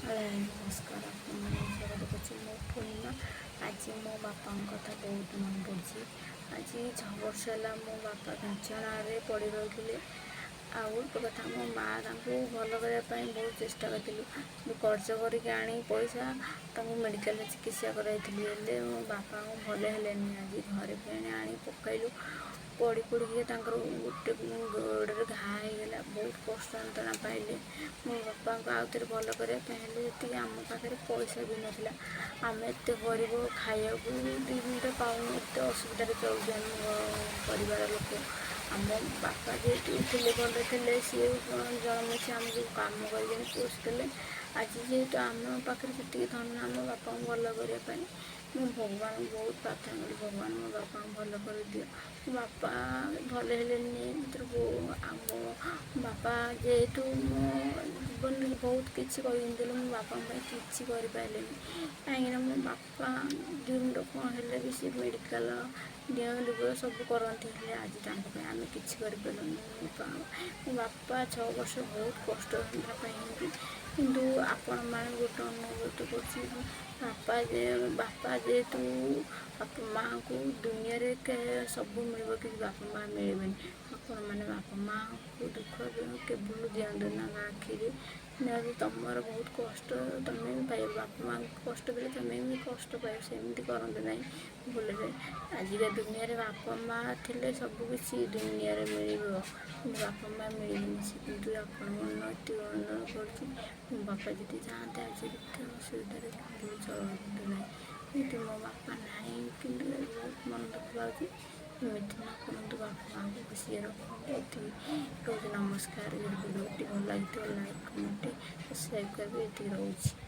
नमस्कार देखुची मो पूर्णिमा। आज मो बापा कथा बहुत मन पड़ी। आज 6 वर्ष है मो बापा पेंशनरे पड़ी रही। आउ कथा मो माँ भल करने बहुत चेष्टा करूँ। कर्ज कर पैसा मेडिकल चिकित्सा कराई मो बापा भल है। आज घरे फेणे आनी पकड़ू पड़ी पड़ी गोटे गोड़े घा होगा। बहुत कष्ट यंत्रणा पाइले मो बापा को आउ थे भल करने जी आम पाखे पैसा भी नाला। आम एत गरीब खाया दिन तो पाऊँ एत असुविधा चलुचे आम परिवार लोक। आम बापा जी थे भले थे सी जन्म से आमको कम कर पोषिले। आज जेहेतु आम पाखे से धन आम बापा को भल करने मुझे भगवान बहुत प्रार्थना करी भगवान मो बापा भल कर दियो। मो बापा भल है आम बापा जेहेतु मो जीवन बहुत किसी कर मो बापा किसी कर पारे कहीं मो बापा दिन कौन है भी सी मेडिकल दिग सब करते आज आम कि मो बापा 6 वर्ष बहुत कष्ट पाई किंतु आपण मैंने गोटे अनुरोध कर बापा जेहेतु बापा माँ को दुनिया रे सब मिल कि बापा माँ मिले आपण मैंने बापा माँ को दुख केवल दिखाते ना आखिरी निहत तुम बहुत कष्ट तुम्हें भी पाइब बापा माँ कष्ट पाइले तुम्हें भी कष्ट पाइब सेमती करते ना भूल आजिका दुनिया रे बापा माँ थे सबकि दुनिया रे मिल बापा माँ मिले कि आपण मन अनुरोध कर बापा जी चाहते आज केते असुविधा चलते ना ये मो बापा ना कि बहुत मन दुख लगे एमती न करूँ बापा माँ को खुशी रखते रोज नमस्कार वीडियो भल लगे लाइक कमेंट सब्सक्राइब कर रोचे।